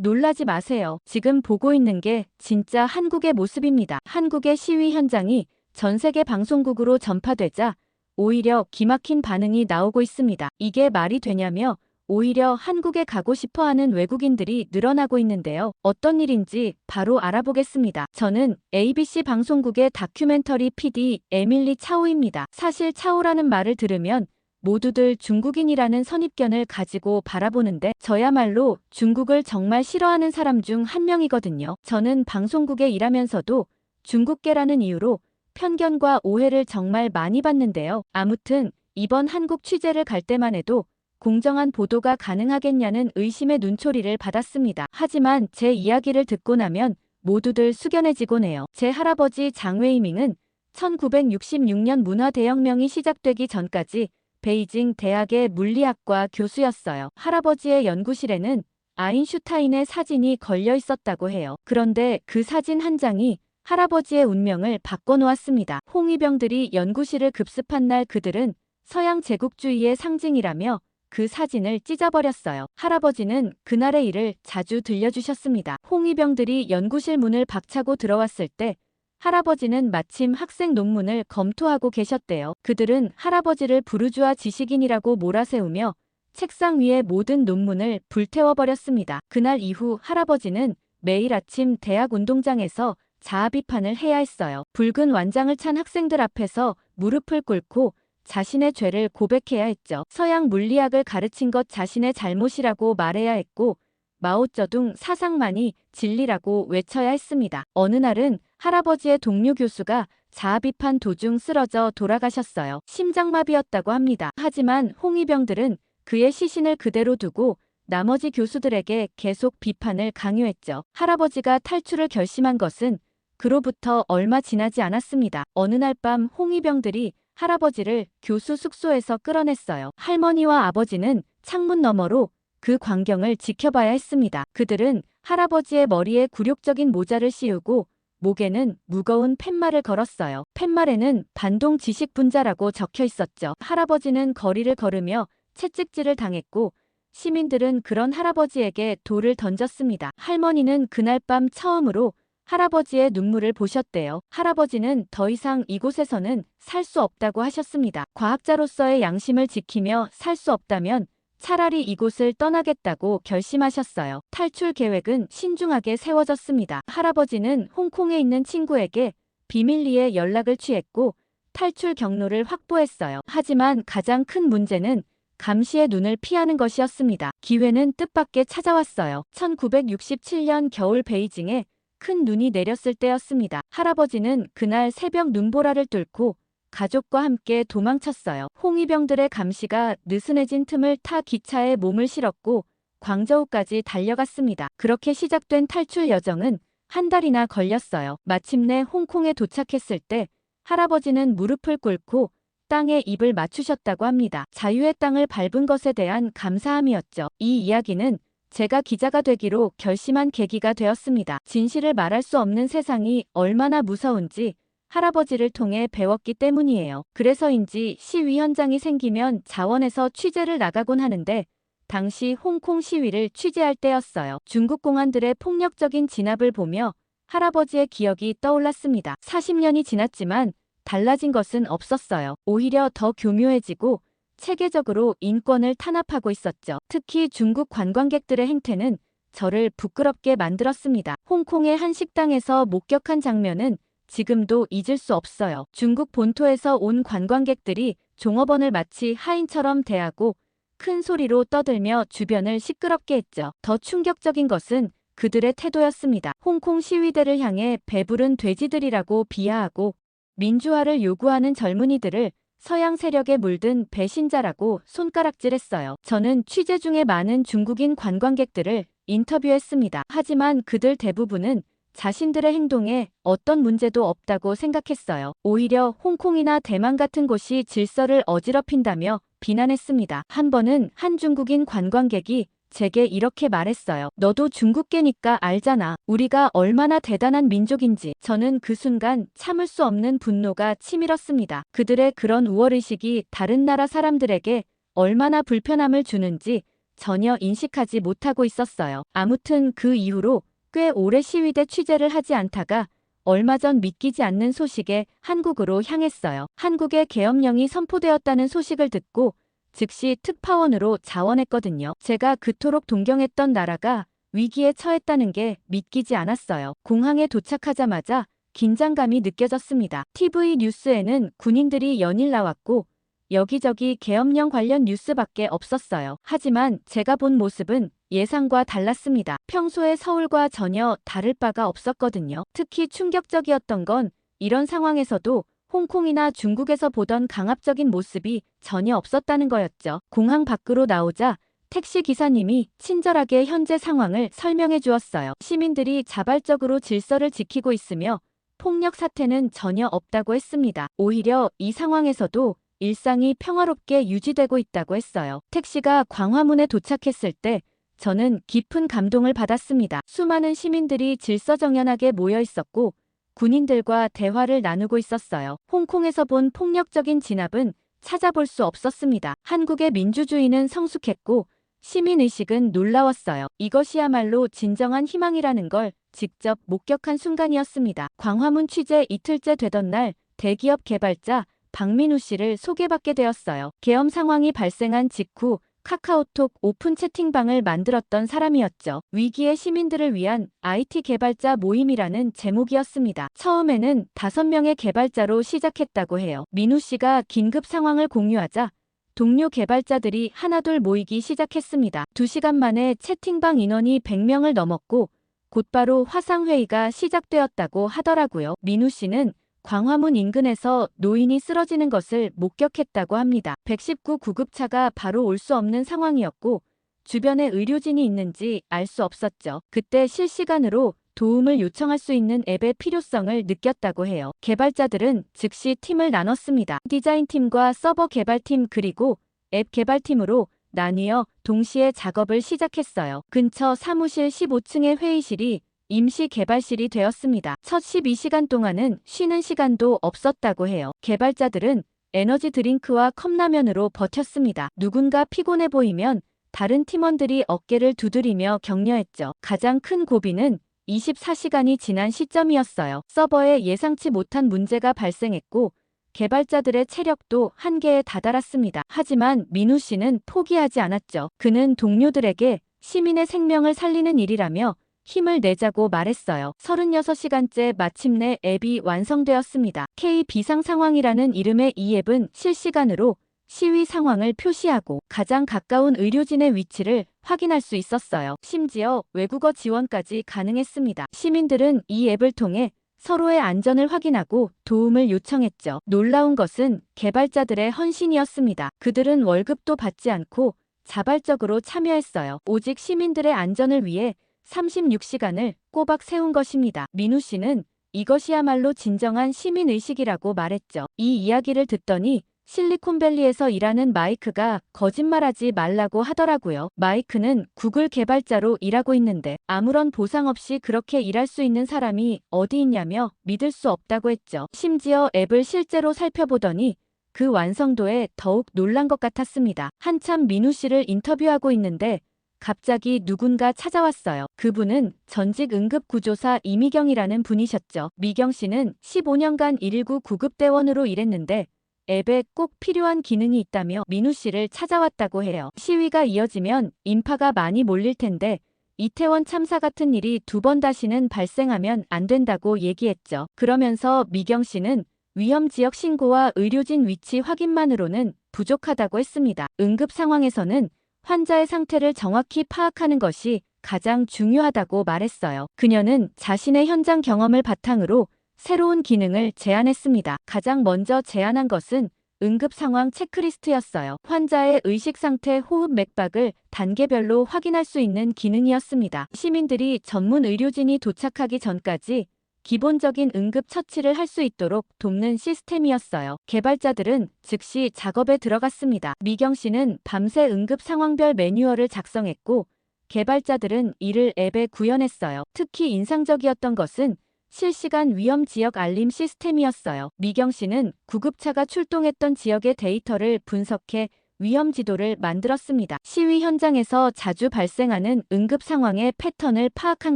놀라지 마세요. 지금 보고 있는 게 진짜 한국의 모습입니다. 한국의 시위 현장이 전 세계 방송국으로 전파되자 오히려 기막힌 반응이 나오고 있습니다. 이게 말이 되냐며 오히려 한국에 가고 싶어 하는 외국인들이 늘어나고 있는데요. 어떤 일인지 바로 알아보겠습니다. 저는 ABC 방송국의 다큐멘터리 PD 에밀리 차오입니다. 사실 차오라는 말을 들으면 모두들 중국인이라는 선입견을 가지고 바라보는데 저야말로 중국을 정말 싫어하는 사람 중 한 명이거든요. 저는 방송국에 일하면서도 중국계라는 이유로 편견과 오해를 정말 많이 받는데요. 아무튼 이번 한국 취재를 갈 때만 해도 공정한 보도가 가능하겠냐는 의심의 눈초리를 받았습니다. 하지만 제 이야기를 듣고 나면 모두들 숙연해지곤 해요. 제 할아버지 장웨이밍은 1966년 문화대혁명이 시작되기 전까지 베이징 대학의 물리학과 교수였어요. 할아버지의 연구실에는 아인슈타인의 사진이 걸려 있었다고 해요. 그런데 그 사진 한 장이 할아버지의 운명을 바꿔놓았습니다. 홍위병들이 연구실을 급습한 날 그들은 서양 제국주의의 상징이라며 그 사진을 찢어버렸어요. 할아버지는 그날의 일을 자주 들려주셨습니다. 홍위병들이 연구실 문을 박차고 들어왔을 때 할아버지는 마침 학생 논문을 검토하고 계셨대요. 그들은 할아버지를 부르주아 지식인이라고 몰아세우며 책상 위의 모든 논문을 불태워버렸습니다. 그날 이후 할아버지는 매일 아침 대학 운동장에서 자아 비판을 해야 했어요. 붉은 완장을 찬 학생들 앞에서 무릎을 꿇고 자신의 죄를 고백해야 했죠. 서양 물리학을 가르친 것 자신의 잘못이라고 말해야 했고 마오쩌둥 사상만이 진리라고 외쳐야 했습니다. 어느 날은 할아버지의 동료 교수가 자아 비판 도중 쓰러져 돌아가셨어요. 심장마비였다고 합니다. 하지만 홍위병들은 그의 시신을 그대로 두고 나머지 교수들에게 계속 비판을 강요했죠. 할아버지가 탈출을 결심한 것은 그로부터 얼마 지나지 않았습니다. 어느 날 밤 홍위병들이 할아버지를 교수 숙소에서 끌어냈어요. 할머니와 아버지는 창문 너머로 그 광경을 지켜봐야 했습니다. 그들은 할아버지의 머리에 굴욕적인 모자를 씌우고 목에는 무거운 팻말을 걸었어요. 팻말에는 반동 지식 분자라고 적혀 있었죠. 할아버지는 거리를 걸으며 채찍질을 당했고 시민들은 그런 할아버지에게 돌을 던졌습니다. 할머니는 그날 밤 처음으로 할아버지의 눈물을 보셨대요. 할아버지는 더 이상 이곳에서는 살 수 없다고 하셨습니다. 과학자로서의 양심을 지키며 살 수 없다면 차라리 이곳을 떠나겠다고 결심하셨어요. 탈출 계획은 신중하게 세워졌습니다. 할아버지는 홍콩에 있는 친구에게 비밀리에 연락을 취했고 탈출 경로를 확보했어요. 하지만 가장 큰 문제는 감시의 눈을 피하는 것이었습니다. 기회는 뜻밖의 찾아왔어요. 1967년 겨울 베이징에 큰 눈이 내렸을 때였습니다. 할아버지는 그날 새벽 눈보라를 뚫고 가족과 함께 도망쳤어요. 홍위병들의 감시가 느슨해진 틈을 타 기차에 몸을 실었고 광저우까지 달려갔습니다. 그렇게 시작된 탈출 여정은 한 달이나 걸렸어요. 마침내 홍콩에 도착했을 때 할아버지는 무릎을 꿇고 땅에 입을 맞추셨다고 합니다. 자유의 땅을 밟은 것에 대한 감사함이었죠. 이 이야기는 제가 기자가 되기로 결심한 계기가 되었습니다. 진실을 말할 수 없는 세상이 얼마나 무서운지 할아버지를 통해 배웠기 때문이에요. 그래서인지 시위 현장이 생기면 자원해서 취재를 나가곤 하는데 당시 홍콩 시위를 취재할 때였어요. 중국 공안들의 폭력적인 진압을 보며 할아버지의 기억이 떠올랐습니다. 40년이 지났지만 달라진 것은 없었어요. 오히려 더 교묘해지고 체계적으로 인권을 탄압하고 있었죠. 특히 중국 관광객들의 행태는 저를 부끄럽게 만들었습니다. 홍콩의 한 식당에서 목격한 장면은 지금도 잊을 수 없어요. 중국 본토에서 온 관광객들이 종업원을 마치 하인처럼 대하고 큰 소리로 떠들며 주변을 시끄럽게 했죠. 더 충격적인 것은 그들의 태도였습니다. 홍콩 시위대를 향해 배부른 돼지들이라고 비하하고 민주화를 요구하는 젊은이들을 서양 세력에 물든 배신자라고 손가락질했어요. 저는 취재 중에 많은 중국인 관광객들을 인터뷰했습니다. 하지만 그들 대부분은 자신들의 행동에 어떤 문제도 없다고 생각했어요. 오히려 홍콩이나 대만 같은 곳이 질서를 어지럽힌다며 비난했습니다. 한 번은 한 중국인 관광객이 제게 이렇게 말했어요. 너도 중국계니까 알잖아. 우리가 얼마나 대단한 민족인지. 저는 그 순간 참을 수 없는 분노가 치밀었습니다. 그들의 그런 우월의식이 다른 나라 사람들에게 얼마나 불편함을 주는지 전혀 인식하지 못하고 있었어요. 아무튼 그 이후로 꽤 오래 시위대 취재를 하지 않다가 얼마 전 믿기지 않는 소식에 한국으로 향했어요. 한국에 계엄령이 선포되었다는 소식을 듣고 즉시 특파원으로 자원했거든요. 제가 그토록 동경했던 나라가 위기에 처했다는 게 믿기지 않았어요. 공항에 도착하자마자 긴장감이 느껴졌습니다. TV 뉴스에는 군인들이 연일 나왔고 여기저기 계엄령 관련 뉴스밖에 없었어요. 하지만 제가 본 모습은 예상과 달랐습니다. 평소에 서울과 전혀 다를 바가 없었거든요. 특히 충격적이었던 건 이런 상황에서도 홍콩이나 중국에서 보던 강압적인 모습이 전혀 없었다는 거였죠. 공항 밖으로 나오자 택시 기사님이 친절하게 현재 상황을 설명해 주었어요. 시민들이 자발적으로 질서를 지키고 있으며 폭력 사태는 전혀 없다고 했습니다. 오히려 이 상황에서도 일상이 평화롭게 유지되고 있다고 했어요. 택시가 광화문에 도착했을 때 저는 깊은 감동을 받았습니다. 수많은 시민들이 질서정연하게 모여 있었고 군인들과 대화를 나누고 있었어요. 홍콩에서 본 폭력적인 진압은 찾아볼 수 없었습니다. 한국의 민주주의는 성숙했고 시민의식은 놀라웠어요. 이것이야말로 진정한 희망이라는 걸 직접 목격한 순간이었습니다. 광화문 취재 이틀째 되던 날 대기업 개발자 박민우 씨를 소개받게 되었어요. 계엄 상황이 발생한 직후 카카오톡 오픈 채팅방을 만들었던 사람이었죠. 위기의 시민들을 위한 IT 개발자 모임이라는 제목이었습니다. 처음에는 5명의 개발자로 시작했다고 해요. 민우 씨가 긴급 상황을 공유하자 동료 개발자들이 하나둘 모이기 시작했습니다. 2시간 만에 채팅방 인원이 100명을 넘었고 곧바로 화상회의가 시작되었다고 하더라고요. 민우 씨는 광화문 인근에서 노인이 쓰러지는 것을 목격했다고 합니다. 119 구급차가 바로 올 수 없는 상황이었고 주변에 의료진이 있는지 알 수 없었죠. 그때 실시간으로 도움을 요청할 수 있는 앱의 필요성을 느꼈다고 해요. 개발자들은 즉시 팀을 나눴습니다. 디자인팀과 서버 개발팀 그리고 앱 개발팀으로 나뉘어 동시에 작업을 시작했어요. 근처 사무실 15층의 회의실이 임시 개발실이 되었습니다. 첫 12시간 동안은 쉬는 시간도 없었다고 해요. 개발자들은 에너지 드링크와 컵라면으로 버텼습니다. 누군가 피곤해 보이면 다른 팀원들이 어깨를 두드리며 격려했죠. 가장 큰 고비는 24시간이 지난 시점이었어요. 서버에 예상치 못한 문제가 발생했고 개발자들의 체력도 한계에 다다랐습니다. 하지만 민우 씨는 포기하지 않았죠. 그는 동료들에게 시민의 생명을 살리는 일이라며 힘을 내자고 말했어요. 36시간째 마침내 앱이 완성되었습니다. K 비상상황이라는 이름의 이 앱은 실시간으로 시위 상황을 표시하고 가장 가까운 의료진의 위치를 확인할 수 있었어요. 심지어 외국어 지원까지 가능했습니다. 시민들은 이 앱을 통해 서로의 안전을 확인하고 도움을 요청했죠. 놀라운 것은 개발자들의 헌신이었습니다. 그들은 월급도 받지 않고 자발적으로 참여했어요. 오직 시민들의 안전을 위해 36시간을 꼬박 세운 것입니다. 민우 씨는 이것이야말로 진정한 시민의식이라고 말했죠. 이 이야기를 듣더니 실리콘밸리에서 일하는 마이크가 거짓말하지 말라고 하더라고요. 마이크는 구글 개발자로 일하고 있는데 아무런 보상 없이 그렇게 일할 수 있는 사람이 어디 있냐며 믿을 수 없다고 했죠. 심지어 앱을 실제로 살펴보더니 그 완성도에 더욱 놀란 것 같았습니다. 한참 민우 씨를 인터뷰하고 있는데 갑자기 누군가 찾아왔어요. 그분은 전직 응급구조사 이미경이라는 분이셨죠. 미경 씨는 15년간 119 구급대원으로 일했는데 앱에 꼭 필요한 기능이 있다며 민우 씨를 찾아왔다고 해요. 시위가 이어지면 인파가 많이 몰릴 텐데 이태원 참사 같은 일이 2번 다시는 발생하면 안 된다고 얘기했죠. 그러면서 미경 씨는 위험 지역 신고와 의료진 위치 확인만으로는 부족하다고 했습니다. 응급 상황에서는 환자의 상태를 정확히 파악하는 것이 가장 중요하다고 말했어요. 그녀는 자신의 현장 경험을 바탕으로 새로운 기능을 제안했습니다. 가장 먼저 제안한 것은 응급 상황 체크리스트였어요. 환자의 의식 상태, 호흡 맥박을 단계별로 확인할 수 있는 기능이었습니다. 시민들이 전문 의료진이 도착하기 전까지 기본적인 응급 처치를 할 수 있도록 돕는 시스템이었어요. 개발자들은 즉시 작업에 들어갔습니다. 미경 씨는 밤새 응급 상황별 매뉴얼을 작성했고 개발자들은 이를 앱에 구현했어요. 특히 인상적이었던 것은 실시간 위험 지역 알림 시스템이었어요. 미경 씨는 구급차가 출동했던 지역의 데이터를 분석해 위험 지도를 만들었습니다. 시위 현장에서 자주 발생하는 응급 상황의 패턴을 파악한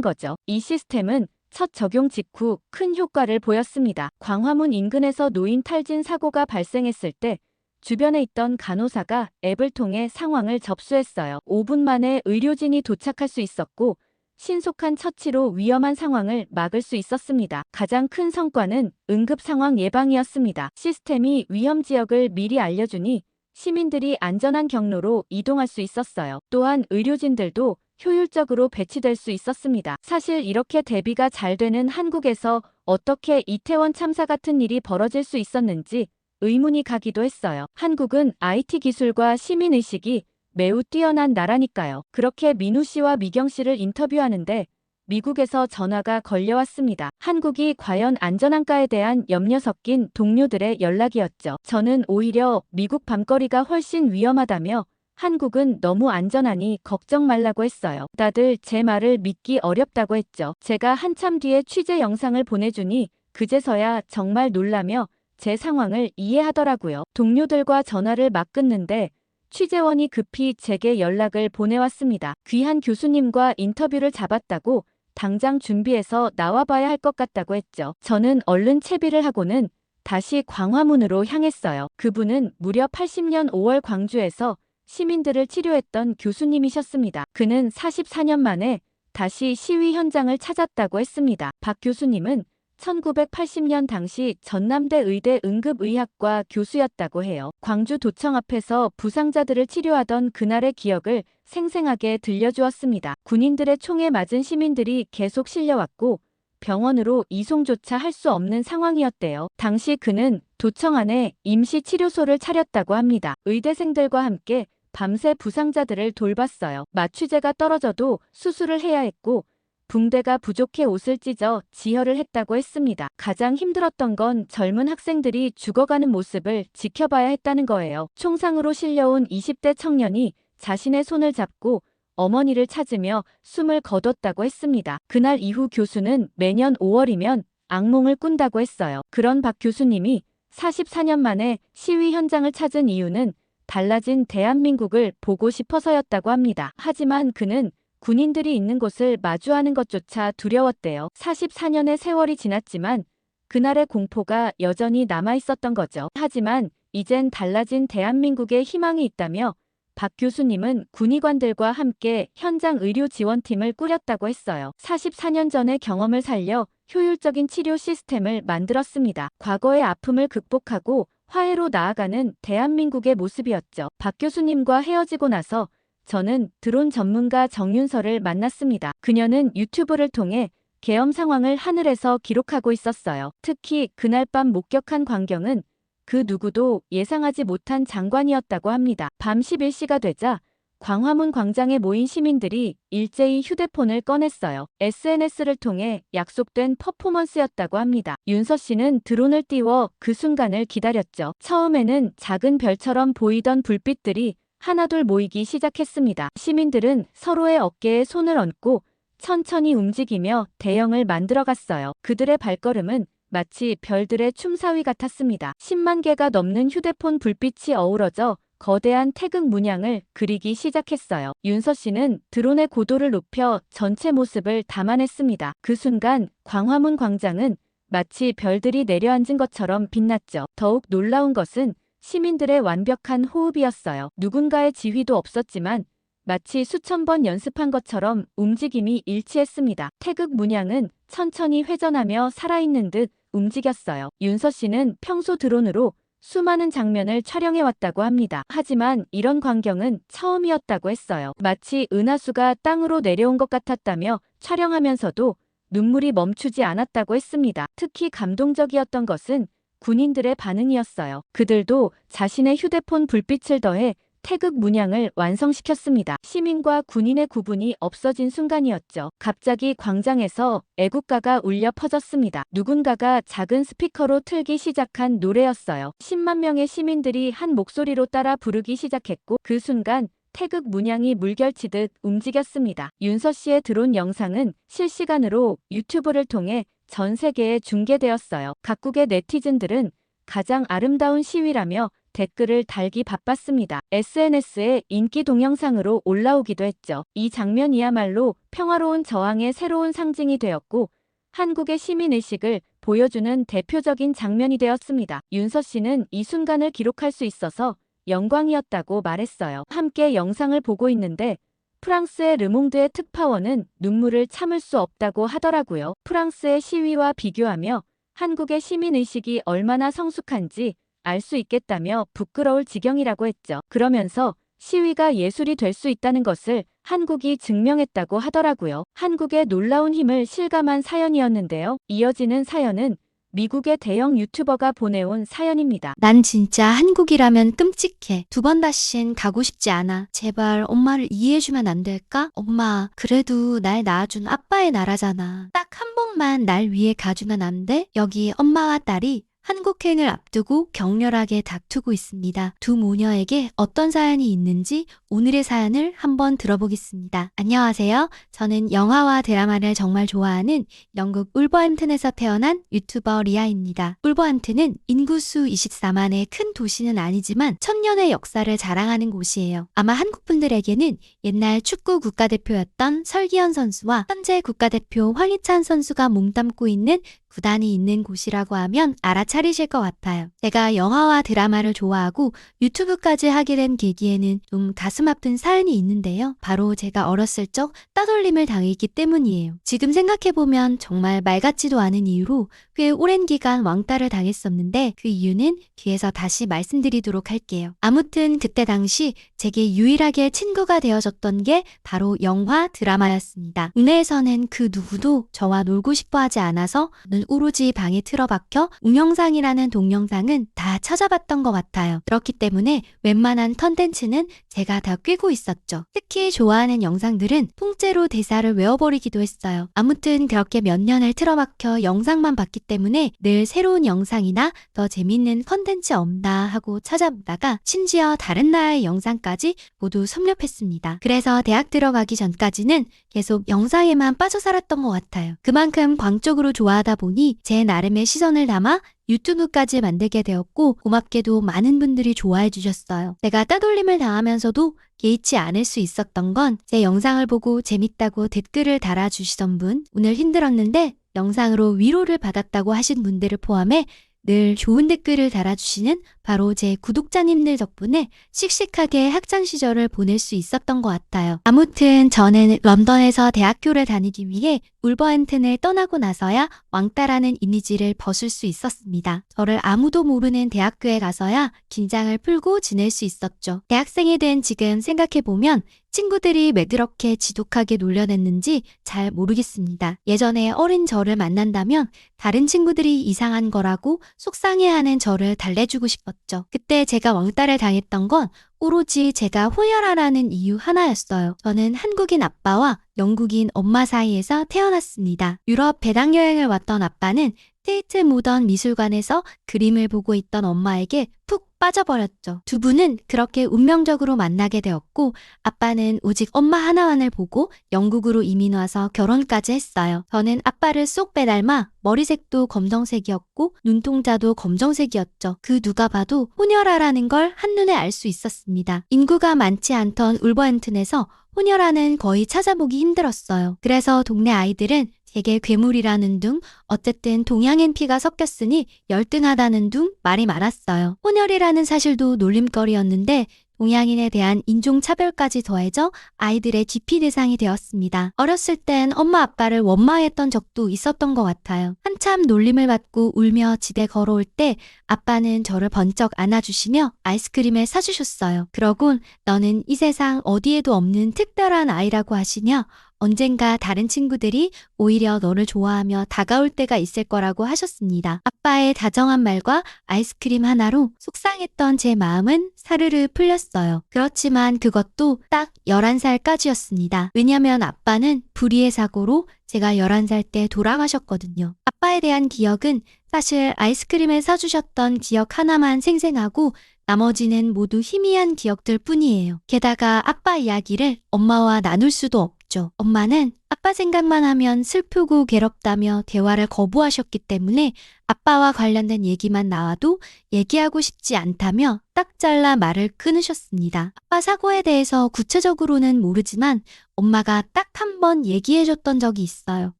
거죠. 이 시스템은 첫 적용 직후 큰 효과를 보였습니다. 광화문 인근에서 노인 탈진 사고가 발생했을 때 주변에 있던 간호사가 앱을 통해 상황을 접수했어요. 5분 만에 의료진이 도착할 수 있었고 신속한 처치로 위험한 상황을 막을 수 있었습니다. 가장 큰 성과는 응급 상황 예방이었습니다. 시스템이 위험 지역을 미리 알려주니 시민들이 안전한 경로로 이동할 수 있었어요. 또한 의료진들도 효율적으로 배치될 수 있었습니다. 사실 이렇게 대비가 잘 되는 한국에서 어떻게 이태원 참사 같은 일이 벌어질 수 있었는지 의문이 가기도 했어요. 한국은 IT 기술과 시민의식이 매우 뛰어난 나라니까요. 그렇게 민우 씨와 미경 씨를 인터뷰하는데 미국에서 전화가 걸려왔습니다. 한국이 과연 안전한가에 대한 염려 섞인 동료들의 연락이었죠. 저는 오히려 미국 밤거리가 훨씬 위험하다며 한국은 너무 안전하니 걱정 말라고 했어요. 다들 제 말을 믿기 어렵다고 했죠. 제가 한참 뒤에 취재 영상을 보내주니 그제서야 정말 놀라며 제 상황을 이해하더라고요. 동료들과 전화를 막 끊는데 취재원이 급히 제게 연락을 보내왔습니다. 귀한 교수님과 인터뷰를 잡았다고 당장 준비해서 나와봐야 할 것 같다고 했죠. 저는 얼른 채비를 하고는 다시 광화문으로 향했어요. 그분은 무려 80년 5월 광주에서 시민들을 치료했던 교수님이셨습니다. 그는 44년 만에 다시 시위 현장을 찾았다고 했습니다. 박 교수님은 1980년 당시 전남대 의대 응급의학과 교수였다고 해요. 광주 도청 앞에서 부상자들을 치료하던 그날의 기억을 생생하게 들려주었습니다. 군인들의 총에 맞은 시민들이 계속 실려왔고 병원으로 이송조차 할 수 없는 상황이었대요. 당시 그는 도청 안에 임시 치료소를 차렸다고 합니다. 의대생들과 함께 밤새 부상자들을 돌봤어요. 마취제가 떨어져도 수술을 해야 했고 붕대가 부족해 옷을 찢어 지혈을 했다고 했습니다. 가장 힘들었던 건 젊은 학생들이 죽어가는 모습을 지켜봐야 했다는 거예요. 총상으로 실려온 20대 청년이 자신의 손을 잡고 어머니를 찾으며 숨을 거뒀다고 했습니다. 그날 이후 교수는 매년 5월이면 악몽을 꾼다고 했어요. 그런 박 교수님이 44년 만에 시위 현장을 찾은 이유는 달라진 대한민국을 보고 싶어서였다고 합니다. 하지만 그는 군인들이 있는 곳을 마주하는 것조차 두려웠대요. 44년의 세월이 지났지만 그날의 공포가 여전히 남아있었던 거죠. 하지만 이젠 달라진 대한민국에 희망이 있다며 박 교수님은 군의관들과 함께 현장 의료 지원팀을 꾸렸다고 했어요. 44년 전의 경험을 살려 효율적인 치료 시스템을 만들었습니다. 과거의 아픔을 극복하고 화해로 나아가는 대한민국의 모습이었죠. 박 교수님과 헤어지고 나서 저는 드론 전문가 정윤서를 만났습니다. 그녀는 유튜브를 통해 계엄 상황을 하늘에서 기록하고 있었어요. 특히 그날 밤 목격한 광경은 그 누구도 예상하지 못한 장관이었다고 합니다. 밤 11시가 되자 광화문 광장에 모인 시민들이 일제히 휴대폰을 꺼냈어요. SNS를 통해 약속된 퍼포먼스였다고 합니다. 윤서 씨는 드론을 띄워 그 순간을 기다렸죠. 처음에는 작은 별처럼 보이던 불빛들이 하나둘 모이기 시작했습니다. 시민들은 서로의 어깨에 손을 얹고 천천히 움직이며 대형을 만들어갔어요. 그들의 발걸음은 마치 별들의 춤사위 같았습니다. 10만 개가 넘는 휴대폰 불빛이 어우러져 거대한 태극 문양을 그리기 시작했어요. 윤서 씨는 드론의 고도를 높여 전체 모습을 담아냈습니다. 그 순간 광화문 광장은 마치 별들이 내려앉은 것처럼 빛났죠. 더욱 놀라운 것은 시민들의 완벽한 호흡이었어요. 누군가의 지휘도 없었지만 마치 수천 번 연습한 것처럼 움직임이 일치했습니다. 태극 문양은 천천히 회전하며 살아있는 듯 움직였어요. 윤서 씨는 평소 드론으로 수많은 장면을 촬영해왔다고 합니다. 하지만 이런 광경은 처음이었다고 했어요. 마치 은하수가 땅으로 내려온 것 같았다며 촬영하면서도 눈물이 멈추지 않았다고 했습니다. 특히 감동적이었던 것은 군인들의 반응이었어요. 그들도 자신의 휴대폰 불빛을 더해 태극 문양을 완성시켰습니다. 시민과 군인의 구분이 없어진 순간이었죠. 갑자기 광장에서 애국가가 울려 퍼졌습니다. 누군가가 작은 스피커로 틀기 시작한 노래였어요. 10만 명의 시민들이 한 목소리로 따라 부르기 시작했고 그 순간 태극 문양이 물결치듯 움직였습니다. 윤서 씨의 드론 영상은 실시간으로 유튜브를 통해 전 세계에 중계되었어요. 각국의 네티즌들은 가장 아름다운 시위라며 댓글을 달기 바빴습니다. SNS에 인기 동영상으로 올라오기도 했죠. 이 장면이야말로 평화로운 저항의 새로운 상징이 되었고 한국의 시민의식을 보여주는 대표적인 장면이 되었습니다. 윤서 씨는 이 순간을 기록할 수 있어서 영광이었다고 말했어요. 함께 영상을 보고 있는데 프랑스의 르몽드의 특파원은 눈물을 참을 수 없다고 하더라고요. 프랑스의 시위와 비교하며 한국의 시민의식이 얼마나 성숙한지 알 수 있겠다며 부끄러울 지경이라고 했죠. 그러면서 시위가 예술이 될 수 있다는 것을 한국이 증명했다고 하더라고요. 한국의 놀라운 힘을 실감한 사연이었는데요. 이어지는 사연은 미국의 대형 유튜버가 보내온 사연입니다. 난 진짜 한국이라면 끔찍해. 2번 다신 가고 싶지 않아. 제발 엄마를 이해해주면 안 될까? 엄마, 그래도 날 낳아준 아빠의 나라잖아. 딱 한 번만 날 위해 가주면 안 돼? 여기 엄마와 딸이 한국행을 앞두고 격렬하게 다투고 있습니다. 두 모녀에게 어떤 사연이 있는지 오늘의 사연을 한번 들어보겠습니다. 안녕하세요. 저는 영화와 드라마를 정말 좋아하는 영국 울버햄튼에서 태어난 유튜버 리아입니다. 울버햄튼은 인구수 24만의 큰 도시는 아니지만 천년의 역사를 자랑하는 곳이에요. 아마 한국 분들에게는 옛날 축구 국가대표였던 설기현 선수와 현재 국가대표 황희찬 선수가 몸담고 있는 구단이 있는 곳이라고 하면 알아차리실 것 같아요. 제가 영화와 드라마를 좋아하고 유튜브까지 하게 된 계기에는 좀 가슴 아픈 사연이 있는데요. 바로 제가 어렸을 적 따돌림을 당했기 때문이에요. 지금 생각해보면 정말 말 같지도 않은 이유로 꽤 오랜 기간 왕따를 당했었는데 그 이유는 뒤에서 다시 말씀드리도록 할게요. 아무튼 그때 당시 제게 유일하게 친구가 되어줬던 게 바로 영화, 드라마였습니다. 국내에서는 그 누구도 저와 놀고 싶어 하지 않아서 오로지 방에 틀어박혀 동영상이라는 동영상은 다 찾아봤던 것 같아요. 그렇기 때문에 웬만한 컨텐츠는 제가 다 꿰고 있었죠. 특히 좋아하는 영상들은 통째로 대사를 외워버리기도 했어요. 아무튼 그렇게 몇 년을 틀어박혀 영상만 봤기 때문에 늘 새로운 영상이나 더 재밌는 컨텐츠 없나 하고 찾아보다가 심지어 다른 나라의 영상까지 모두 섭렵했습니다. 그래서 대학 들어가기 전까지는 계속 영상에만 빠져 살았던 것 같아요. 그만큼 광적으로 좋아하다 보니 제 나름의 시선을 담아 유튜브까지 만들게 되었고 고맙게도 많은 분들이 좋아해 주셨어요. 제가 따돌림을 당하면서도 개의치 않을 수 있었던 건 제 영상을 보고 재밌다고 댓글을 달아주시던 분, 오늘 힘들었는데 영상으로 위로를 받았다고 하신 분들을 포함해 늘 좋은 댓글을 달아주시는 바로 제 구독자님들 덕분에 씩씩하게 학창 시절을 보낼 수 있었던 것 같아요. 아무튼 저는 런던에서 대학교를 다니기 위해 울버햄튼을 떠나고 나서야 왕따라는 이미지를 벗을 수 있었습니다. 저를 아무도 모르는 대학교에 가서야 긴장을 풀고 지낼 수 있었죠. 대학생이 된 지금 생각해보면 친구들이 왜 그렇게 지독하게 놀려냈는지 잘 모르겠습니다. 예전에 어린 저를 만난다면 다른 친구들이 이상한 거라고 속상해하는 저를 달래주고 싶었죠. 그때 제가 왕따를 당했던 건 오로지 제가 호혈아라는 이유 하나였어요. 저는 한국인 아빠와 영국인 엄마 사이에서 태어났습니다. 유럽 배낭여행을 왔던 아빠는 테이트 모던 미술관에서 그림을 보고 있던 엄마에게 푹 빠져버렸죠. 두 분은 그렇게 운명적으로 만나게 되었고 아빠는 오직 엄마 하나만을 보고 영국으로 이민 와서 결혼까지 했어요. 저는 아빠를 쏙 빼닮아 머리색도 검정색이었고 눈동자도 검정색이었죠. 그 누가 봐도 혼혈아라는 걸 한눈에 알 수 있었습니다. 인구가 많지 않던 울버햄튼에서 혼혈아는 거의 찾아보기 힘들었어요. 그래서 동네 아이들은 제게 괴물이라는 둥, 어쨌든 동양인 피가 섞였으니 열등하다는 둥 말이 많았어요. 혼혈이라는 사실도 놀림거리였는데 동양인에 대한 인종차별까지 더해져 아이들의 기피 대상이 되었습니다. 어렸을 땐 엄마 아빠를 원망했던 적도 있었던 것 같아요. 한참 놀림을 받고 울며 집에 걸어올 때 아빠는 저를 번쩍 안아주시며 아이스크림을 사주셨어요. 그러곤 너는 이 세상 어디에도 없는 특별한 아이라고 하시며 언젠가 다른 친구들이 오히려 너를 좋아하며 다가올 때가 있을 거라고 하셨습니다. 아빠의 다정한 말과 아이스크림 하나로 속상했던 제 마음은 사르르 풀렸어요. 그렇지만 그것도 딱 11살까지였습니다. 왜냐면 아빠는 불의의 사고로 제가 11살 때 돌아가셨거든요. 아빠에 대한 기억은 사실 아이스크림을 사주셨던 기억 하나만 생생하고 나머지는 모두 희미한 기억들 뿐이에요. 게다가 아빠 이야기를 엄마와 나눌 수도 없고 있죠. 엄마는 아빠 생각만 하면 슬프고 괴롭다며 대화를 거부하셨기 때문에 아빠와 관련된 얘기만 나와도 얘기하고 싶지 않다며 딱 잘라 말을 끊으셨습니다. 아빠 사고에 대해서 구체적으로는 모르지만 엄마가 딱 한 번 얘기해줬던 적이 있어요.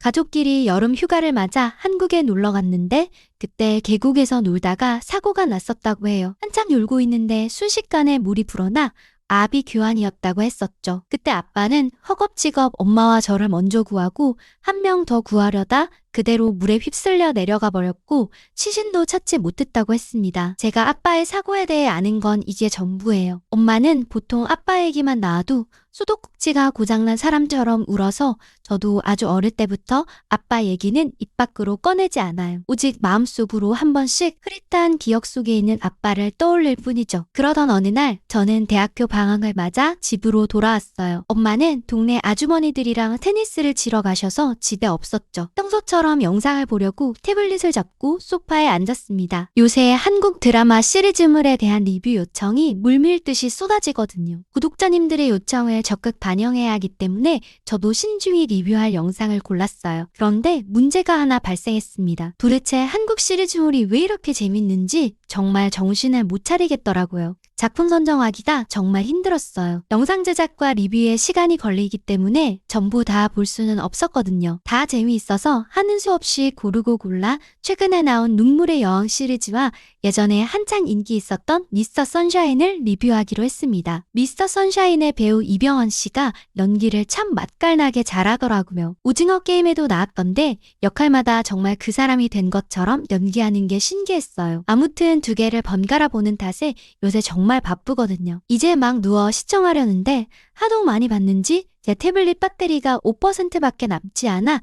가족끼리 여름 휴가를 맞아 한국에 놀러 갔는데 그때 계곡에서 놀다가 사고가 났었다고 해요. 한참 놀고 있는데 순식간에 물이 불어나 아비 교환이었다고 했었죠. 그때 아빠는 허겁지겁 엄마와 저를 먼저 구하고 한 명 더 구하려다 그대로 물에 휩쓸려 내려가 버렸고 시신도 찾지 못했다고 했습니다. 제가 아빠의 사고에 대해 아는 건 이게 전부예요. 엄마는 보통 아빠 얘기만 나와도 수도꼭지가 고장난 사람처럼 울어서 저도 아주 어릴 때부터 아빠 얘기는 입 밖으로 꺼내지 않아요. 오직 마음속으로 한 번씩 흐릿한 기억 속에 있는 아빠를 떠올릴 뿐이죠. 그러던 어느 날 저는 대학교 방학을 맞아 집으로 돌아왔어요. 엄마는 동네 아주머니들이랑 테니스를 치러 가셔서 집에 없었죠. 평소처럼 영상을 보려고 태블릿을 잡고 소파에 앉았습니다. 요새 한국 드라마 시리즈물에 대한 리뷰 요청이 물밀듯이 쏟아지거든요. 구독자님들의 요청을 적극 반영해야 하기 때문에 저도 신중히 리뷰할 영상을 골랐어요. 그런데 문제가 하나 발생했습니다. 도대체 한국 시리즈물이 왜 이렇게 재밌는지 정말 정신을 못 차리겠더라고요. 작품 선정하기가 정말 힘들었어요. 영상 제작과 리뷰에 시간이 걸리기 때문에 전부 다 볼 수는 없었거든요. 다 재미있어서 하는 수 없이 고르고 골라 최근에 나온 눈물의 여왕 시리즈와 예전에 한창 인기 있었던 미스터 선샤인을 리뷰하기로 했습니다. 미스터 선샤인의 배우 이병헌 씨가 연기를 참 맛깔나게 잘하더라고요. 오징어 게임에도 나왔던데 역할마다 정말 그 사람이 된 것처럼 연기하는 게 신기했어요. 아무튼 두 개를 번갈아 보는 탓에 요새 정말 바쁘거든요. 이제 막 누워 시청하려는데 하도 많이 봤는지 제 태블릿 배터리가 5%밖에 남지 않아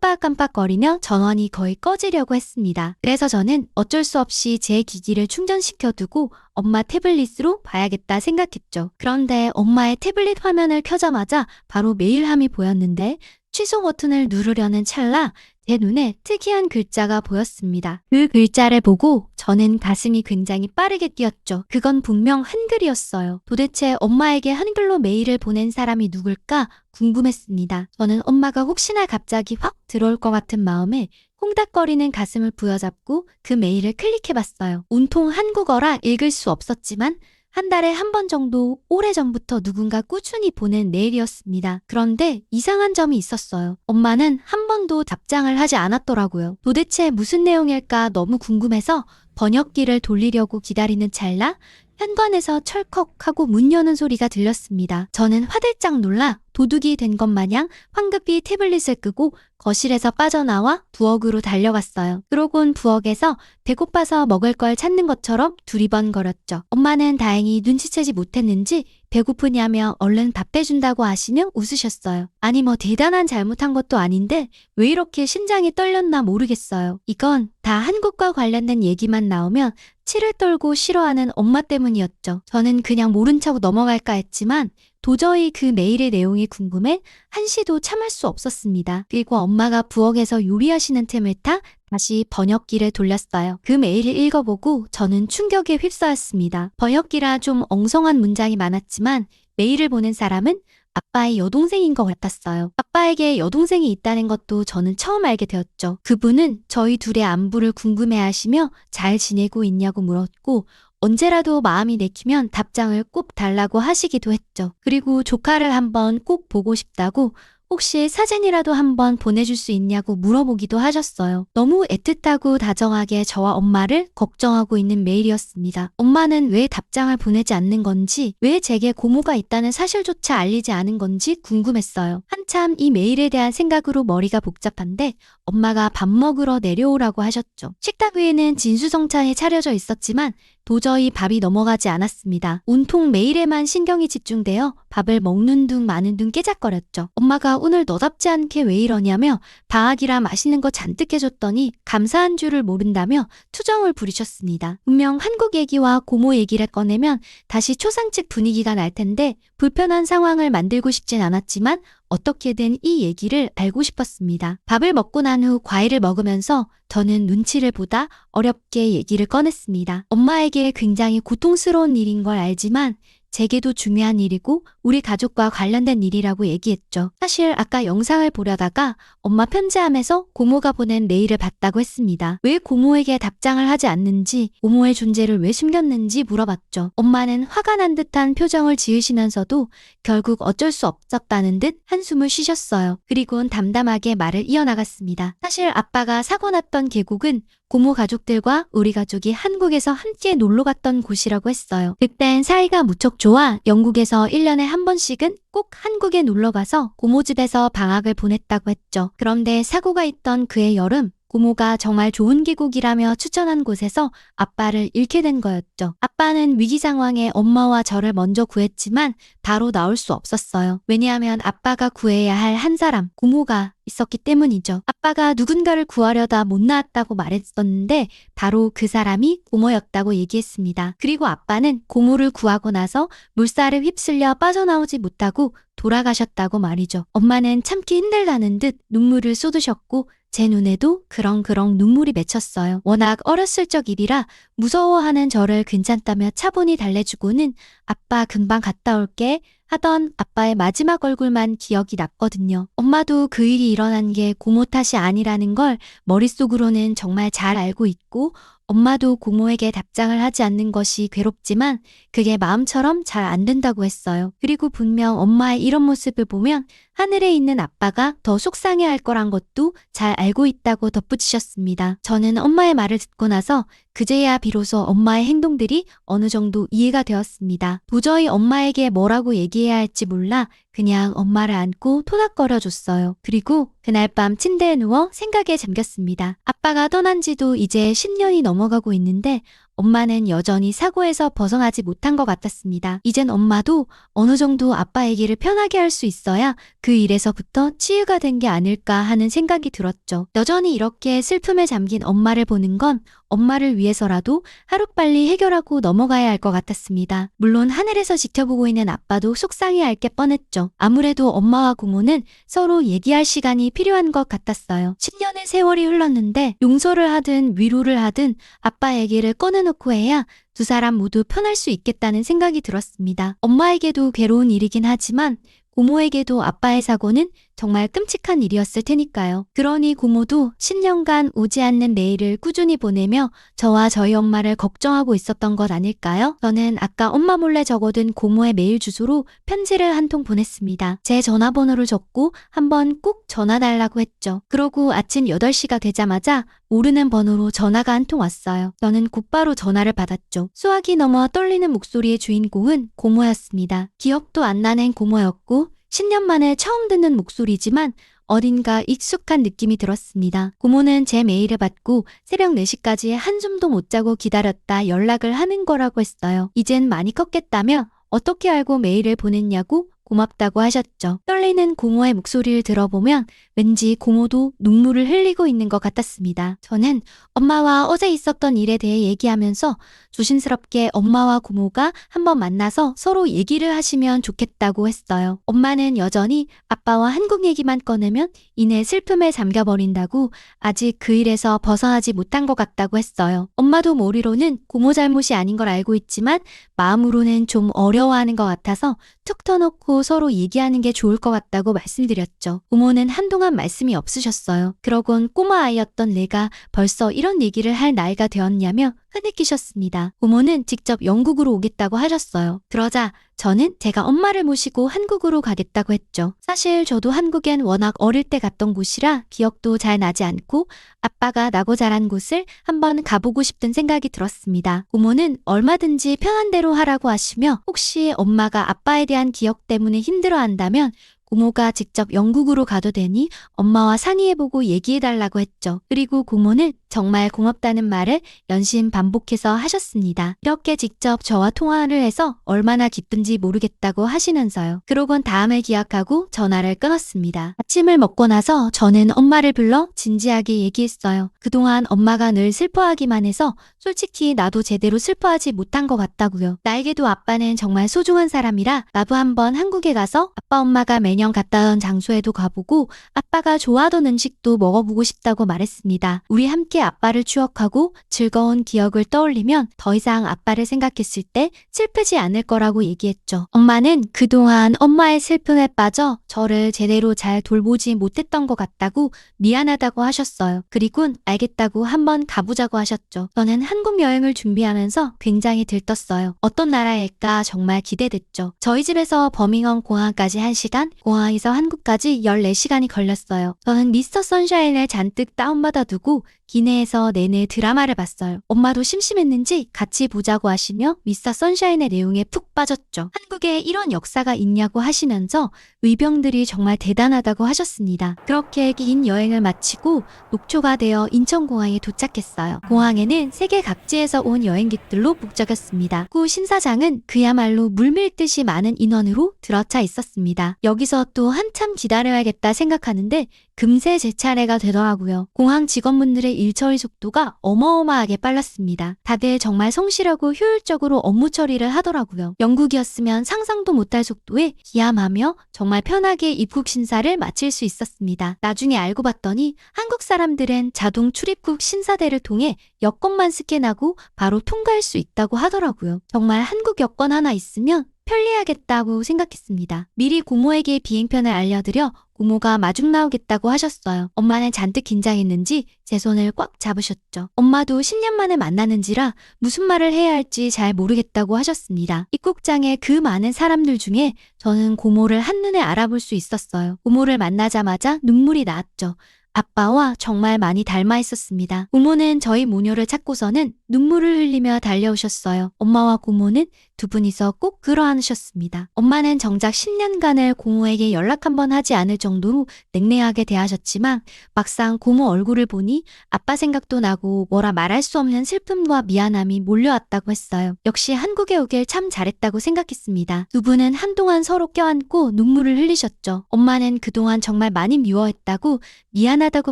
깜빡깜빡거리며 전원이 거의 꺼지려고 했습니다. 그래서 저는 어쩔 수 없이 제 기기를 충전시켜두고 엄마 태블릿으로 봐야겠다 생각했죠. 그런데 엄마의 태블릿 화면을 켜자마자 바로 메일함이 보였는데 취소 버튼을 누르려는 찰나 제 눈에 특이한 글자가 보였습니다. 그 글자를 보고 저는 가슴이 굉장히 빠르게 뛰었죠. 그건 분명 한글이었어요. 도대체 엄마에게 한글로 메일을 보낸 사람이 누굴까 궁금했습니다. 저는 엄마가 혹시나 갑자기 확 들어올 것 같은 마음에 콩닥거리는 가슴을 부여잡고 그 메일을 클릭해봤어요. 온통 한국어라 읽을 수 없었지만 한 달에 한 번 정도 오래전부터 누군가 꾸준히 보낸 메일이었습니다. 그런데 이상한 점이 있었어요. 엄마는 한 번도 답장을 하지 않았더라고요. 도대체 무슨 내용일까 너무 궁금해서 번역기를 돌리려고 기다리는 찰나 현관에서 철컥하고 문 여는 소리가 들렸습니다. 저는 화들짝 놀라 도둑이 된 것 마냥 황급히 태블릿을 끄고 거실에서 빠져나와 부엌으로 달려갔어요. 그러곤 부엌에서 배고파서 먹을 걸 찾는 것처럼 두리번거렸죠. 엄마는 다행히 눈치채지 못했는지 배고프냐며 얼른 밥 해준다고 하시며 웃으셨어요. 아니 뭐 대단한 잘못한 것도 아닌데 왜 이렇게 심장이 떨렸나 모르겠어요. 이건 다 한국과 관련된 얘기만 나오면 치를 떨고 싫어하는 엄마 때문이었죠. 저는 그냥 모른 척 넘어갈까 했지만 도저히 그 메일의 내용이 궁금해 한시도 참을 수 없었습니다. 그리고 엄마가 부엌에서 요리하시는 틈을 타 다시 번역기를 돌렸어요. 그 메일을 읽어보고 저는 충격에 휩싸였습니다. 번역기라 좀 엉성한 문장이 많았지만 메일을 보낸 사람은 아빠의 여동생인 것 같았어요. 아빠에게 여동생이 있다는 것도 저는 처음 알게 되었죠. 그분은 저희 둘의 안부를 궁금해하시며 잘 지내고 있냐고 물었고 언제라도 마음이 내키면 답장을 꼭 달라고 하시기도 했죠. 그리고 조카를 한번 꼭 보고 싶다고 혹시 사진이라도 한번 보내줄 수 있냐고 물어보기도 하셨어요. 너무 애틋하고 다정하게 저와 엄마를 걱정하고 있는 메일이었습니다. 엄마는 왜 답장을 보내지 않는 건지, 왜 제게 고모가 있다는 사실조차 알리지 않은 건지 궁금했어요. 한참 이 메일에 대한 생각으로 머리가 복잡한데 엄마가 밥 먹으러 내려오라고 하셨죠. 식탁 위에는 진수성찬이 차려져 있었지만 도저히 밥이 넘어가지 않았습니다. 온통 메일에만 신경이 집중되어 밥을 먹는 둥 마는 둥 깨작거렸죠. 엄마가 오늘 너답지 않게 왜 이러냐며 방학이라 맛있는 거 잔뜩 해줬더니 감사한 줄을 모른다며 투정을 부리셨습니다. 분명 한국 얘기와 고모 얘기를 꺼내면 다시 초상집 분위기가 날 텐데 불편한 상황을 만들고 싶진 않았지만 어떻게든 이 얘기를 알고 싶었습니다. 밥을 먹고 난 후 과일을 먹으면서 저는 눈치를 보다 어렵게 얘기를 꺼냈습니다. 엄마에게 굉장히 고통스러운 일인 걸 알지만 제게도 중요한 일이고 우리 가족과 관련된 일이라고 얘기했죠. 사실 아까 영상을 보려다가 엄마 편지함에서 고모가 보낸 메일을 봤다고 했습니다. 왜 고모에게 답장을 하지 않는지, 고모의 존재를 왜 숨겼는지 물어봤죠. 엄마는 화가 난 듯한 표정을 지으시면서도 결국 어쩔 수 없었다는 듯 한숨을 쉬셨어요. 그리고는 담담하게 말을 이어나갔습니다. 사실 아빠가 사고 났던 계곡은 고모 가족들과 우리 가족이 한국에서 함께 놀러 갔던 곳이라고 했어요. 그땐 사이가 무척 좋아 영국에서 1년에 한 번씩은 꼭 한국에 놀러 가서 고모 집에서 방학을 보냈다고 했죠. 그런데 사고가 있던 그해 여름, 고모가 정말 좋은 계곡이라며 추천한 곳에서 아빠를 잃게 된 거였죠. 아빠는 위기 상황에 엄마와 저를 먼저 구했지만 바로 나올 수 없었어요. 왜냐하면 아빠가 구해야 할 한 사람, 고모가 있었기 때문이죠. 아빠가 누군가를 구하려다 못 나왔다고 말했었는데 바로 그 사람이 고모였다고 얘기했습니다. 그리고 아빠는 고모를 구하고 나서 물살에 휩쓸려 빠져나오지 못하고 돌아가셨다고 말이죠. 엄마는 참기 힘들다는 듯 눈물을 쏟으셨고 제 눈에도 그렁그렁 눈물이 맺혔어요. 워낙 어렸을 적 일이라 무서워하는 저를 괜찮다며 차분히 달래주고는 아빠 금방 갔다 올게 하던 아빠의 마지막 얼굴만 기억이 났거든요. 엄마도 그 일이 일어난 게 고모 탓이 아니라는 걸 머릿속으로는 정말 잘 알고 있고 엄마도 고모에게 답장을 하지 않는 것이 괴롭지만 그게 마음처럼 잘 안 된다고 했어요. 그리고 분명 엄마의 이런 모습을 보면 하늘에 있는 아빠가 더 속상해할 거란 것도 잘 알고 있다고 덧붙이셨습니다. 저는 엄마의 말을 듣고 나서 그제야 비로소 엄마의 행동들이 어느 정도 이해가 되었습니다. 도저히 엄마에게 뭐라고 얘기해야 할지 몰라 그냥 엄마를 안고 토닥거려 줬어요. 그리고 그날 밤 침대에 누워 생각에 잠겼습니다. 아빠가 떠난 지도 이제 10년이 넘어가고 있는데 엄마는 여전히 사고에서 벗어나지 못한 것 같았습니다. 이젠 엄마도 어느 정도 아빠 얘기를 편하게 할 수 있어야 그 일에서부터 치유가 된 게 아닐까 하는 생각이 들었죠. 여전히 이렇게 슬픔에 잠긴 엄마를 보는 건 엄마를 위해서라도 하루빨리 해결하고 넘어가야 할 것 같았습니다. 물론 하늘에서 지켜보고 있는 아빠도 속상해할 게 뻔했죠. 아무래도 엄마와 고모는 서로 얘기할 시간이 필요한 것 같았어요. 10년의 세월이 흘렀는데 용서를 하든 위로를 하든 아빠 얘기를 꺼내놓고 해야 두 사람 모두 편할 수 있겠다는 생각이 들었습니다. 엄마에게도 괴로운 일이긴 하지만 고모에게도 아빠의 사고는 정말 끔찍한 일이었을 테니까요. 그러니 고모도 10년간 오지 않는 메일을 꾸준히 보내며 저와 저희 엄마를 걱정하고 있었던 것 아닐까요? 저는 아까 엄마 몰래 적어둔 고모의 메일 주소로 편지를 한 통 보냈습니다. 제 전화번호를 적고 한번 꼭 전화 달라고 했죠. 그러고 아침 8시가 되자마자 모르는 번호로 전화가 한 통 왔어요. 저는 곧바로 전화를 받았죠. 수화기 넘어 떨리는 목소리의 주인공은 고모였습니다. 기억도 안 나는 고모였고 10년 만에 처음 듣는 목소리지만 어딘가 익숙한 느낌이 들었습니다. 고모는 제 메일을 받고 새벽 4시까지 한숨도 못 자고 기다렸다 연락을 하는 거라고 했어요. 이젠 많이 컸겠다며 어떻게 알고 메일을 보냈냐고 고맙다고 하셨죠. 떨리는 고모의 목소리를 들어보면 왠지 고모도 눈물을 흘리고 있는 것 같았습니다. 저는 엄마와 어제 있었던 일에 대해 얘기하면서 조심스럽게 엄마와 고모가 한번 만나서 서로 얘기를 하시면 좋겠다고 했어요. 엄마는 여전히 아빠와 한국 얘기만 꺼내면 이내 슬픔에 잠겨버린다고 아직 그 일에서 벗어나지 못한 것 같다고 했어요. 엄마도 머리로는 고모 잘못이 아닌 걸 알고 있지만 마음으로는 좀 어려워하는 것 같아서 툭 터놓고 서로 얘기하는 게 좋을 것 같다고 말씀드렸죠. 고모는 한동안 말씀이 없으셨어요. 그러곤 꼬마 아이였던 내가 벌써 이런 얘기를 할 나이가 되었냐며 흐느끼셨습니다. 고모는 직접 영국으로 오겠다고 하셨어요. 그러자 저는 제가 엄마를 모시고 한국으로 가겠다고 했죠. 사실 저도 한국엔 워낙 어릴 때 갔던 곳이라 기억도 잘 나지 않고 아빠가 나고 자란 곳을 한번 가보고 싶은 생각이 들었습니다. 고모는 얼마든지 편한 대로 하라고 하시며 혹시 엄마가 아빠에 대한 기억 때문에 힘들어한다면 고모가 직접 영국으로 가도 되니 엄마와 상의해보고 얘기해달라고 했죠. 그리고 고모는 정말 고맙다는 말을 연신 반복해서 하셨습니다. 이렇게 직접 저와 통화를 해서 얼마나 기쁜지 모르겠다고 하시면서요. 그러곤 다음을 기약하고 전화를 끊었습니다. 아침을 먹고 나서 저는 엄마를 불러 진지하게 얘기했어요. 그동안 엄마가 늘 슬퍼하기만 해서 솔직히 나도 제대로 슬퍼하지 못한 것 같다고요. 나에게도 아빠는 정말 소중한 사람이라 나도 한번 한국에 가서 아빠 엄마가 매년 갔다 온 장소에도 가보고 아빠가 좋아하던 음식도 먹어보고 싶다고 말했습니다. 우리 함께 아빠를 추억하고 즐거운 기억을 떠올리면 더 이상 아빠를 생각했을 때 슬프지 않을 거라고 얘기했죠. 엄마는 그동안 엄마의 슬픔에 빠져 저를 제대로 잘 돌보지 못했던 것 같다고 미안하다고 하셨어요. 그리곤 알겠다고 한번 가보자고 하셨죠. 저는 한국 여행을 준비하면서 굉장히 들떴어요. 어떤 나라일까 정말 기대됐죠. 저희 집에서 버밍엄 공항까지 1시간, 공항에서 한국까지 14시간이 걸렸어요. 저는 미스터 선샤인을 잔뜩 다운받아 두고 기내에서 내내 드라마를 봤어요. 엄마도 심심했는지 같이 보자고 하시며 미스터 선샤인의 내용에 푹 빠졌죠. 한국에 이런 역사가 있냐고 하시면서 의병들이 정말 대단하다고 하셨습니다. 그렇게 긴 여행을 마치고 녹초가 되어 인천공항에 도착했어요. 공항에는 세계 각지에서 온 여행객들로 북적였습니다. 구 신사장은 그야말로 물밀듯이 많은 인원으로 들어차 있었습니다. 여기서 또 한참 기다려야겠다 생각하는데 금세 제 차례가 되더라고요. 공항 직원분들의 일 처리 속도가 어마어마하게 빨랐습니다. 다들 정말 성실하고 효율적으로 업무 처리를 하더라고요. 영국이었으면 상상도 못할 속도에 기함하며 정말 편하게 입국 심사를 마칠 수 있었습니다. 나중에 알고 봤더니 한국 사람들은 자동 출입국 심사대를 통해 여권만 스캔하고 바로 통과할 수 있다고 하더라고요. 정말 한국 여권 하나 있으면 편리하겠다고 생각했습니다. 미리 고모에게 비행편을 알려드려 고모가 마중 나오겠다고 하셨어요. 엄마는 잔뜩 긴장했는지 제 손을 꽉 잡으셨죠. 엄마도 10년 만에 만나는지라 무슨 말을 해야 할지 잘 모르겠다고 하셨습니다. 입국장에 그 많은 사람들 중에 저는 고모를 한눈에 알아볼 수 있었어요. 고모를 만나자마자 눈물이 나왔죠. 아빠와 정말 많이 닮아 있었습니다. 고모는 저희 모녀를 찾고서는 눈물을 흘리며 달려오셨어요. 엄마와 고모는 두 분이서 꼭 끌어안으셨습니다. 엄마는 정작 10년간을 고모에게 연락 한 번 하지 않을 정도로 냉랭하게 대하셨지만 막상 고모 얼굴을 보니 아빠 생각도 나고 뭐라 말할 수 없는 슬픔과 미안함이 몰려왔다고 했어요. 역시 한국에 오길 참 잘했다고 생각했습니다. 두 분은 한동안 서로 껴안고 눈물을 흘리셨죠. 엄마는 그동안 정말 많이 미워했다고 미안하다고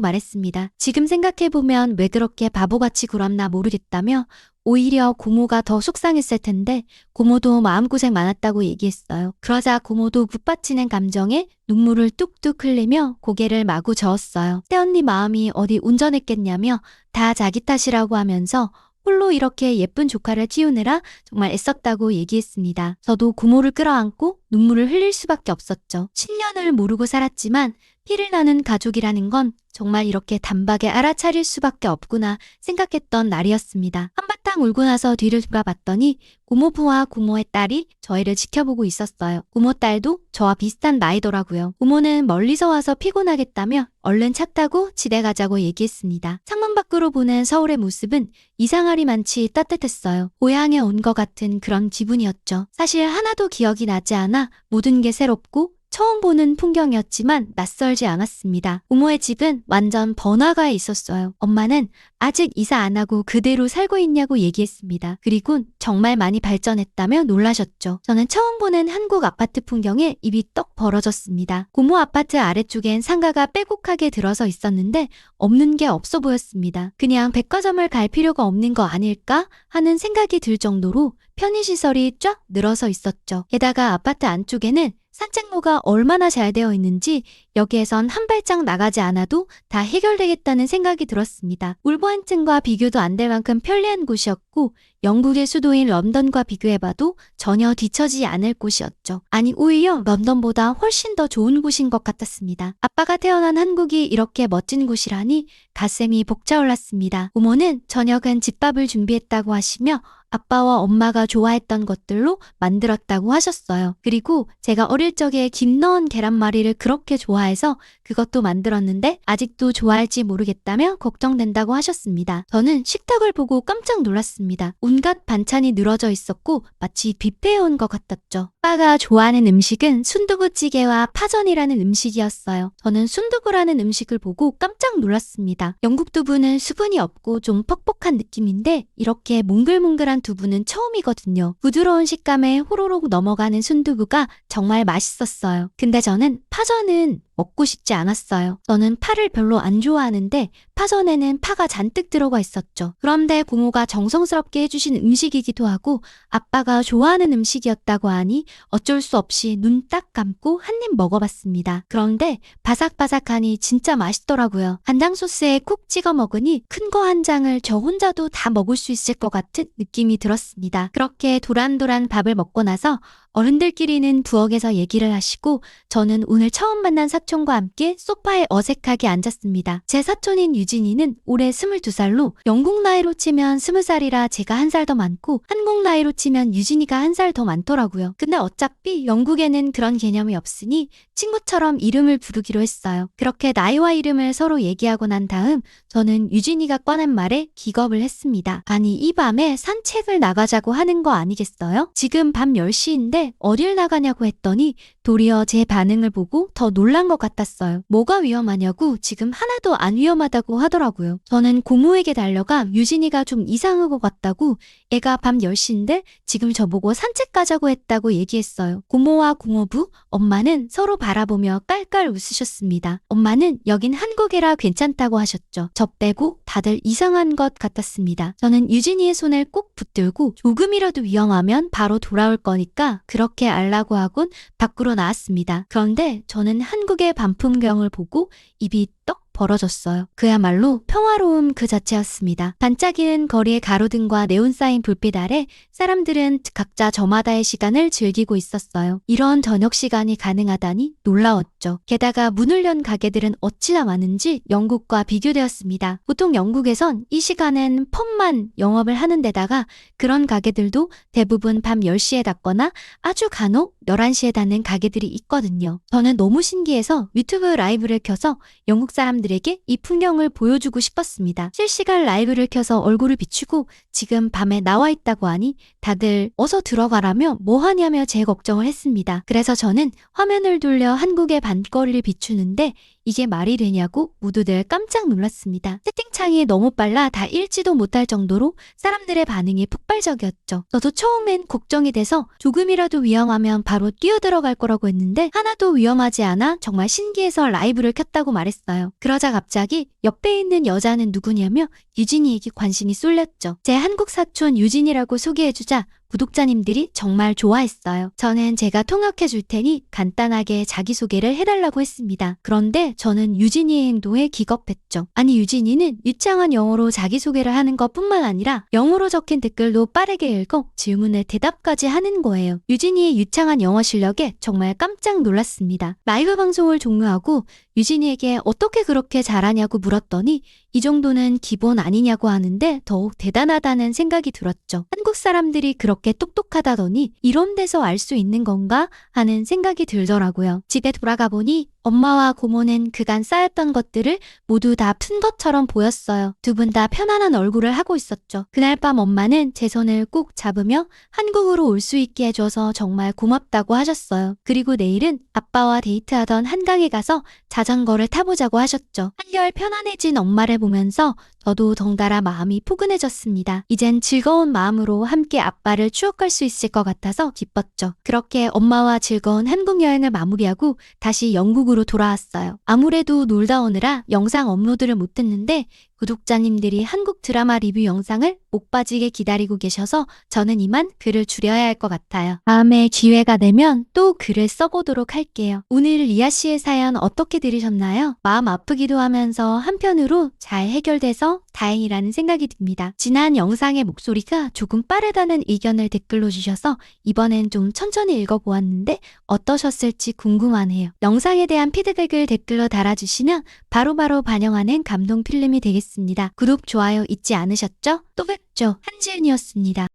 말했습니다. 지금 생각해보면 왜 그렇게 바보같이 굴었나 모르겠다며 오히려 고모가 더 속상했을 텐데 고모도 마음고생 많았다고 얘기했어요. 그러자 고모도 북받치는 감정에 눈물을 뚝뚝 흘리며 고개를 마구 저었어요. 새언니 마음이 어디 온전했겠냐며 다 자기 탓이라고 하면서 홀로 이렇게 예쁜 조카를 키우느라 정말 애썼다고 얘기했습니다. 저도 고모를 끌어안고 눈물을 흘릴 수밖에 없었죠. 10년을 모르고 살았지만 피를 나는 가족이라는 건 정말 이렇게 단박에 알아차릴 수밖에 없구나 생각했던 날이었습니다. 한바탕 울고 나서 뒤를 돌아봤더니 고모부와 고모의 딸이 저희를 지켜보고 있었어요. 고모 딸도 저와 비슷한 나이더라고요. 고모는 멀리서 와서 피곤하겠다며 얼른 차 타고 집에 가자고 얘기했습니다. 창문 밖으로 보는 서울의 모습은 이상하리만치 따뜻했어요. 고향에 온 것 같은 그런 기분이었죠. 사실 하나도 기억이 나지 않아 모든 게 새롭고 처음 보는 풍경이었지만 낯설지 않았습니다. 고모의 집은 완전 번화가에 있었어요. 엄마는 아직 이사 안 하고 그대로 살고 있냐고 얘기했습니다. 그리고 정말 많이 발전했다며 놀라셨죠. 저는 처음 보는 한국 아파트 풍경에 입이 떡 벌어졌습니다. 고모 아파트 아래쪽엔 상가가 빼곡하게 들어서 있었는데 없는 게 없어 보였습니다. 그냥 백화점을 갈 필요가 없는 거 아닐까 하는 생각이 들 정도로 편의시설이 쫙 늘어서 있었죠. 게다가 아파트 안쪽에는 산책로가 얼마나 잘 되어 있는지 여기에선 한 발짝 나가지 않아도 다 해결되겠다는 생각이 들었습니다. 울버햄튼과 비교도 안 될 만큼 편리한 곳이었고 영국의 수도인 런던과 비교해봐도 전혀 뒤처지지 않을 곳이었죠. 아니 오히려 런던보다 훨씬 더 좋은 곳인 것 같았습니다. 아빠가 태어난 한국이 이렇게 멋진 곳이라니 가슴이 벅차올랐습니다. 부모는 저녁은 집밥을 준비했다고 하시며 아빠와 엄마가 좋아했던 것들로 만들었다고 하셨어요. 그리고 제가 어릴 적에 김 넣은 계란말이를 그렇게 좋아해서 그것도 만들었는데 아직도 좋아할지 모르겠다며 걱정된다고 하셨습니다. 저는 식탁을 보고 깜짝 놀랐습니다. 온갖 반찬이 늘어져 있었고 마치 뷔페에 온 것 같았죠. 아빠가 좋아하는 음식은 순두부찌개와 파전이라는 음식이었어요. 저는 순두부라는 음식을 보고 깜짝 놀랐습니다. 영국 두부는 수분이 없고 좀 퍽퍽한 느낌인데 이렇게 몽글몽글한 두부는 처음이거든요. 부드러운 식감에 호로록 넘어가는 순두부가 정말 맛있었어요. 근데 저는 파전은 먹고 싶지 않았어요. 저는 파를 별로 안 좋아하는데 파전에는 파가 잔뜩 들어가 있었죠. 그런데 고모가 정성스럽게 해주신 음식이기도 하고 아빠가 좋아하는 음식이었다고 하니 어쩔 수 없이 눈 딱 감고 한 입 먹어봤습니다. 그런데 바삭바삭하니 진짜 맛있더라고요. 간장 소스에 콕 찍어 먹으니 큰 거 한 장을 저 혼자도 다 먹을 수 있을 것 같은 느낌이 들었습니다. 그렇게 도란도란 밥을 먹고 나서 어른들끼리는 부엌에서 얘기를 하시고 저는 오늘 처음 만난 사촌과 함께 소파에 어색하게 앉았습니다. 제 사촌인 유진이는 올해 22살로 영국 나이로 치면 20살이라 제가 한 살 더 많고 한국 나이로 치면 유진이가 한 살 더 많더라고요. 근데 어차피 영국에는 그런 개념이 없으니 친구처럼 이름을 부르기로 했어요. 그렇게 나이와 이름을 서로 얘기하고 난 다음 저는 유진이가 꺼낸 말에 기겁을 했습니다. 아니 이 밤에 산책을 나가자고 하는 거 아니겠어요? 지금 밤 10시인데 어딜 나가냐고 했더니 도리어 제 반응을 보고 더 놀란 것 같았어요. 뭐가 위험하냐고 지금 하나도 안 위험하다고 하더라고요. 저는 고모에게 달려가 유진이가 좀 이상한 것 같다고 애가 밤 10시인데 지금 저보고 산책 가자고 했다고 얘기했어요. 고모와 고모부, 엄마는 서로 바라보며 깔깔 웃으셨습니다. 엄마는 여긴 한국이라 괜찮다고 하셨죠. 저 빼고 다들 이상한 것 같았습니다. 저는 유진이의 손을 꼭 붙들고 조금이라도 위험하면 바로 돌아올 거니까 그렇게 알라고 하곤 밖으로 나왔습니다. 그런데 저는 한국의 밤 풍경을 보고 입이 떡 벌어졌어요. 그야말로 평화로움 그 자체였습니다. 반짝이는 거리의 가로등과 네온 사인 불빛 아래 사람들은 각자 저마다의 시간을 즐기고 있었어요. 이런 저녁 시간이 가능하다니 놀라웠죠. 게다가 문을 연 가게들은 어찌나 많은지 영국과 비교되었습니다. 보통 영국에선 이 시간엔 펍만 영업을 하는 데다가 그런 가게들도 대부분 밤 10시에 닫거나 아주 간혹 11시에 닫는 가게들이 있거든요. 저는 너무 신기해서 유튜브 라이브를 켜서 영국 사람들에게 이 풍경을 보여주고 싶었습니다. 실시간 라이브를 켜서 얼굴을 비추고 지금 밤에 나와 있다고 하니 다들 어서 들어가라며 뭐 하냐며 제 걱정을 했습니다. 그래서 저는 화면을 돌려 한국의 밤거리를 비추는데 이게 말이 되냐고 모두들 깜짝 놀랐습니다. 채팅창이 너무 빨라 다 읽지도 못할 정도로 사람들의 반응이 폭발적이었죠. 저도 처음엔 걱정이 돼서 조금이라도 위험하면 바로 뛰어들어갈 거라고 했는데 하나도 위험하지 않아 정말 신기해서 라이브를 켰다고 말했어요. 그러자 갑자기 옆에 있는 여자는 누구냐며 유진이에게 관심이 쏠렸죠. 제 한국 사촌 유진이라고 소개해주자 구독자님들이 정말 좋아했어요. 저는 제가 통역해 줄 테니 간단하게 자기소개를 해달라고 했습니다. 그런데 저는 유진이의 행동에 기겁했죠. 아니 유진이는 유창한 영어로 자기소개를 하는 것뿐만 아니라 영어로 적힌 댓글도 빠르게 읽어 질문에 대답까지 하는 거예요. 유진이의 유창한 영어 실력에 정말 깜짝 놀랐습니다. 라이브 방송을 종료하고 유진이에게 어떻게 그렇게 잘하냐고 물었더니 이 정도는 기본 아니냐고 하는데 더욱 대단하다는 생각이 들었죠. 한국 사람들이 그렇게 똑똑하다더니 이런 데서 알 수 있는 건가 하는 생각이 들더라고요. 집에 돌아가 보니 엄마와 고모는 그간 쌓였던 것들을 모두 다 푼 것처럼 보였어요. 두 분 다 편안한 얼굴을 하고 있었죠. 그날 밤 엄마는 제 손을 꼭 잡으며 한국으로 올 수 있게 해줘서 정말 고맙다고 하셨어요. 그리고 내일은 아빠와 데이트하던 한강에 가서 자전거를 타보자고 하셨죠. 한결 편안해진 엄마를 보면서 저도 덩달아 마음이 포근해졌습니다. 이젠 즐거운 마음으로 함께 아빠를 추억할 수 있을 것 같아서 기뻤죠. 그렇게 엄마와 즐거운 한국 여행을 마무리하고 다시 영국으로 돌아왔어요. 아무래도 놀다 오느라 영상 업로드를 못했는데 구독자님들이 한국 드라마 리뷰 영상을 목 빠지게 기다리고 계셔서 저는 이만 글을 줄여야 할 것 같아요. 다음에 기회가 되면 또 글을 써보도록 할게요. 오늘 리아 씨의 사연 어떻게 들으셨나요? 마음 아프기도 하면서 한편으로 잘 해결돼서 다행이라는 생각이 듭니다. 지난 영상의 목소리가 조금 빠르다는 의견을 댓글로 주셔서 이번엔 좀 천천히 읽어보았는데 어떠셨을지 궁금하네요. 영상에 대한 피드백을 댓글로 달아주시면 바로바로 반영하는 감동 필름이 되겠습니다. 구독, 좋아요 잊지 않으셨죠? 또 뵙죠. 한지은이었습니다.